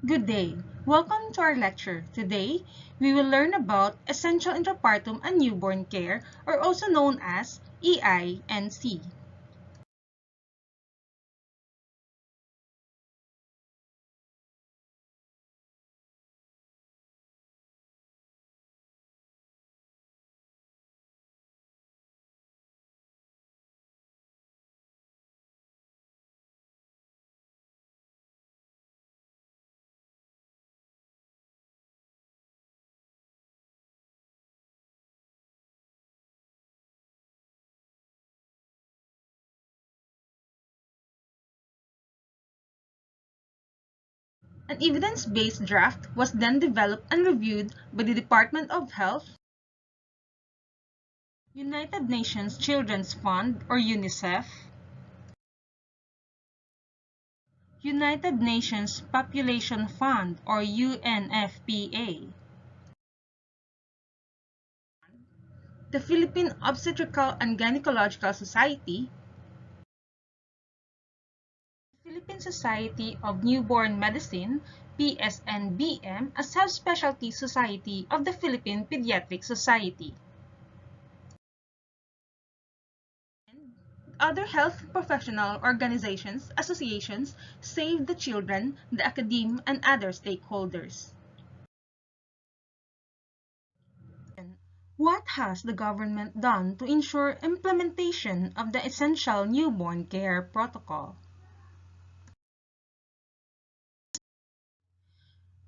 Good day. Welcome to our lecture. Today, we will learn about essential intrapartum and newborn care, or also known as EINC. An evidence-based draft was then developed and reviewed by the Department of Health, United Nations Children's Fund or UNICEF, United Nations Population Fund or UNFPA, the Philippine Obstetrical and Gynecological Society, Philippine Society of Newborn Medicine, PSNBM, a subspecialty society of the Philippine Pediatric Society. Other health professional organizations, associations, Save the Children, the academe, and other stakeholders. What has the government done to ensure implementation of the essential newborn care protocol?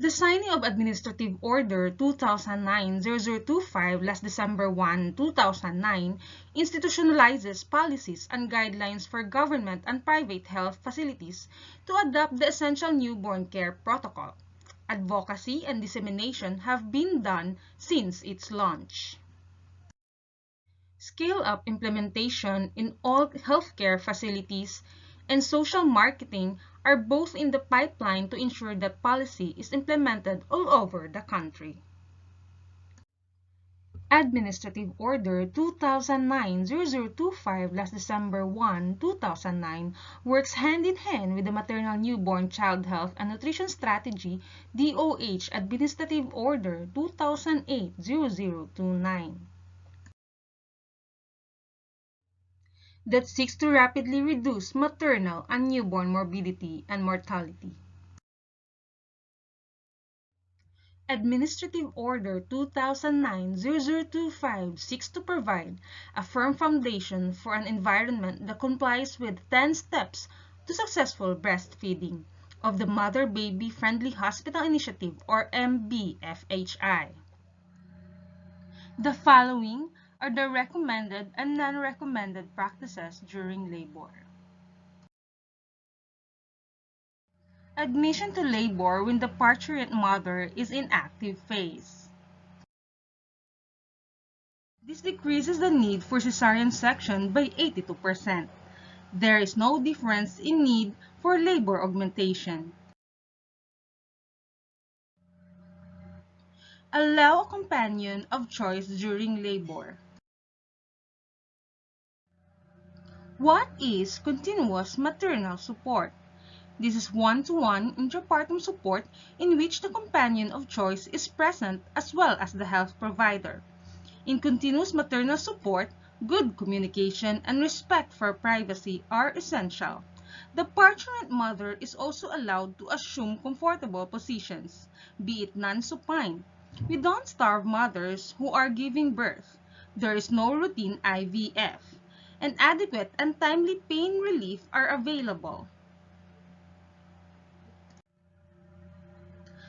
The signing of Administrative Order 2009-0025 last December 1, 2009 institutionalizes policies and guidelines for government and private health facilities to adopt the Essential Newborn Care Protocol. Advocacy and dissemination have been done since its launch. Scale-up implementation in all healthcare facilities and social marketing are both in the pipeline to ensure that policy is implemented all over the country. Administrative Order 2009-0025 last December 1, 2009 works hand-in-hand with the Maternal Newborn Child Health and Nutrition Strategy DOH Administrative Order 2008-0029. That seeks to rapidly reduce maternal and newborn morbidity and mortality. Administrative Order 2009-0025 seeks to provide a firm foundation for an environment that complies with 10 steps to successful breastfeeding of the Mother-Baby Friendly Hospital Initiative or MBFHI. The following are the recommended and non-recommended practices during labor. Admission to labor when the parturient mother is in active phase. This decreases the need for cesarean section by 82%. There is no difference in need for labor augmentation. Allow a companion of choice during labor. What is continuous maternal support? This is one-to-one intrapartum support in which the companion of choice is present as well as the health provider. In continuous maternal support, good communication and respect for privacy are essential. The parturient mother is also allowed to assume comfortable positions, be it non-supine. We don't starve mothers who are giving birth. There is no routine IVF, and adequate and timely pain relief are available.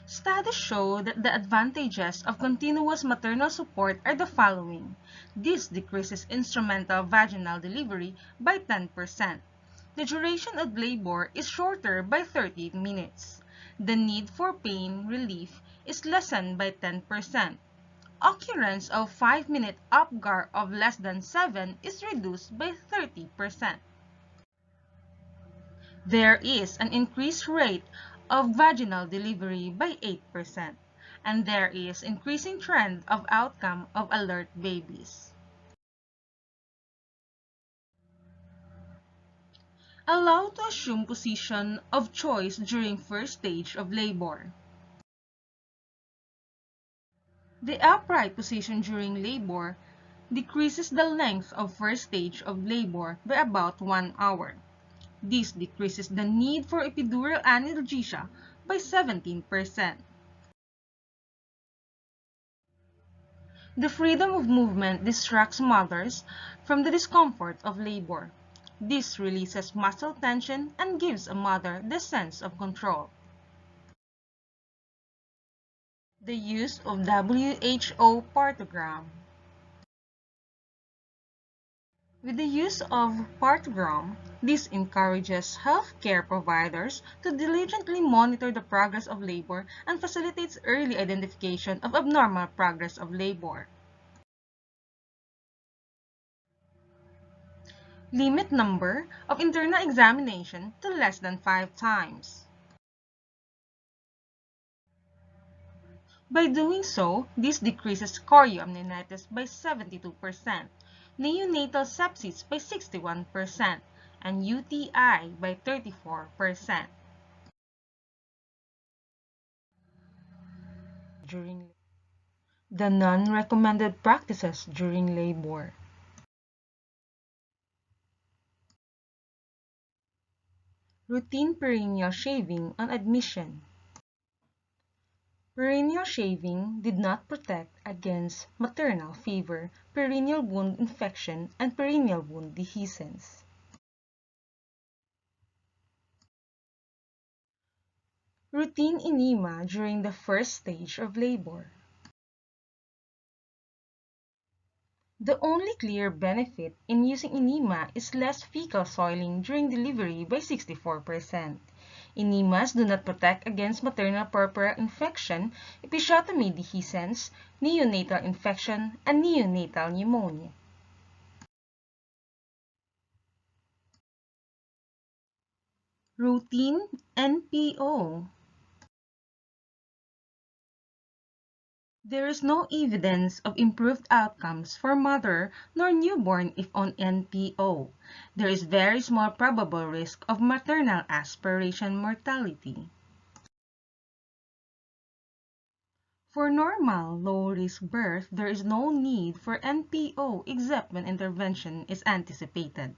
Studies show that the advantages of continuous maternal support are the following. This decreases instrumental vaginal delivery by 10%. The duration of labor is shorter by 30 minutes. The need for pain relief is lessened by 10%. Occurrence of 5-minute UPGAR of less than 7 is reduced by 30%. There is an increased rate of vaginal delivery by 8%, and there is increasing trend of outcome of alert babies. Allow to assume position of choice during first stage of labor. The upright position during labor decreases the length of first stage of labor by about 1 hour. This decreases the need for epidural analgesia by 17%. The freedom of movement distracts mothers from the discomfort of labor. This releases muscle tension and gives a mother the sense of control. The use of WHO Partogram. With the use of Partogram, this encourages healthcare providers to diligently monitor the progress of labor and facilitates early identification of abnormal progress of labor. Limit number of internal examination to less than 5 times. By doing so, this decreases chorioamnionitis by 72%, neonatal sepsis by 61%, and UTI by 34%. The non-recommended practices during labor. Routine perineal shaving on admission. Perineal shaving did not protect against maternal fever, perineal wound infection, and perineal wound dehiscence. Routine enema during the first stage of labor. The only clear benefit in using enema is less fecal soiling during delivery by 64%. Enemas do not protect against maternal purpura infection, episiotomy dehiscence, neonatal infection, and neonatal pneumonia. Routine NPO. There is no evidence of improved outcomes for mother nor newborn if on NPO. There is very small probable risk of maternal aspiration mortality. For normal, low-risk birth, there is no need for NPO except when intervention is anticipated.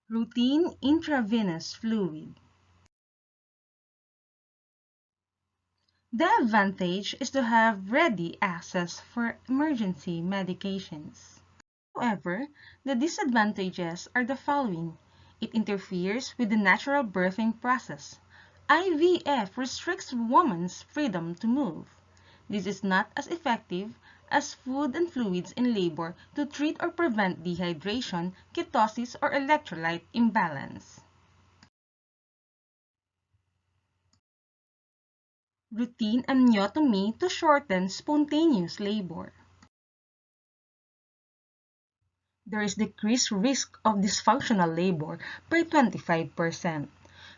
Routine intravenous fluid. The advantage is to have ready access for emergency medications. However, the disadvantages are the following. It interferes with the natural birthing process. IVF restricts women's freedom to move. This is not as effective as food and fluids in labor to treat or prevent dehydration, ketosis, or electrolyte imbalance. Routine amniotomy to shorten spontaneous labor. There is decreased risk of dysfunctional labor by 25%.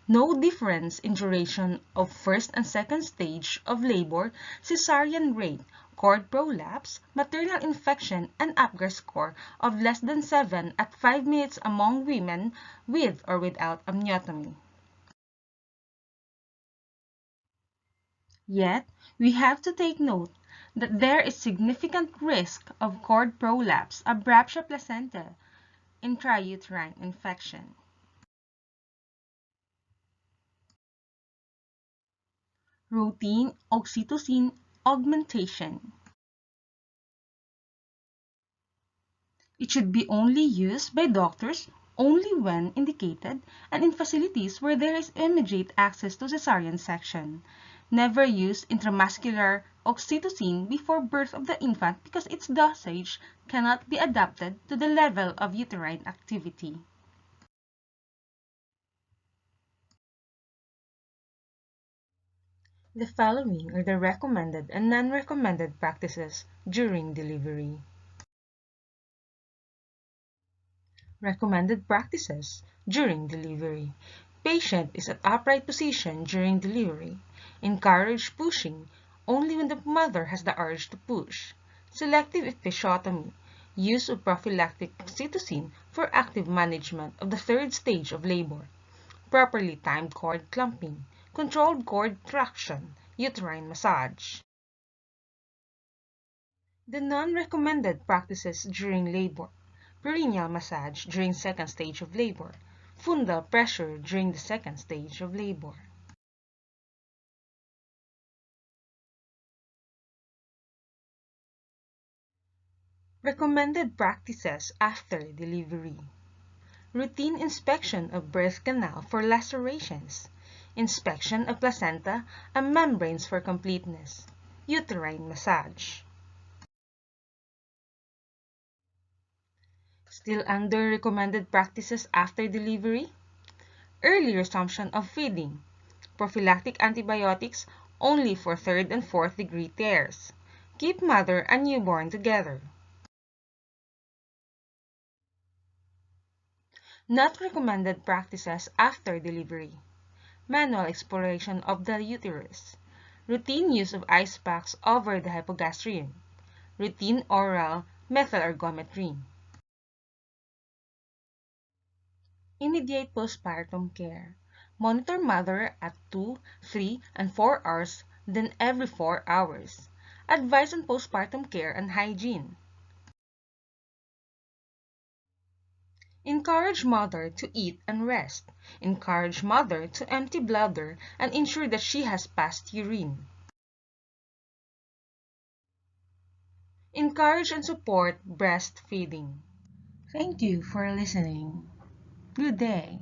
No difference in duration of first and second stage of labor, cesarean rate, cord prolapse, maternal infection, and Apgar score of less than 7 at 5 minutes among women with or without amniotomy. Yet, we have to take note that there is significant risk of cord prolapse, abruptia placenta, intrauterine infection. Routine oxytocin augmentation. It should be only used by doctors only when indicated and in facilities where there is immediate access to cesarean section. Never use intramuscular oxytocin before birth of the infant because its dosage cannot be adapted to the level of uterine activity. The following are the recommended and non-recommended practices during delivery. Recommended practices during delivery. Patient is at upright position during delivery. Encourage pushing only when the mother has the urge to push. Selective episiotomy. Use of prophylactic oxytocin for active management of the third stage of labor. Properly timed cord clamping, controlled cord traction, uterine massage. The non-recommended practices during labor: perineal massage during second stage of labor, fundal pressure during the second stage of labor. Recommended practices after delivery: routine inspection of birth canal for lacerations, inspection of placenta and membranes for completeness, uterine massage. Still under recommended practices after delivery: early resumption of feeding, prophylactic antibiotics only for third and fourth degree tears, keep mother and newborn together. Not recommended practices after delivery: manual exploration of the uterus, routine use of ice packs over the hypogastrium, routine oral methylergometry. Immediate postpartum care: monitor mother at 2, 3, and 4 hours, then every 4 hours. Advice on postpartum care and hygiene. Encourage mother to eat and rest. Encourage mother to empty bladder and ensure that she has passed urine. Encourage and support breastfeeding. Thank you for listening. Good day.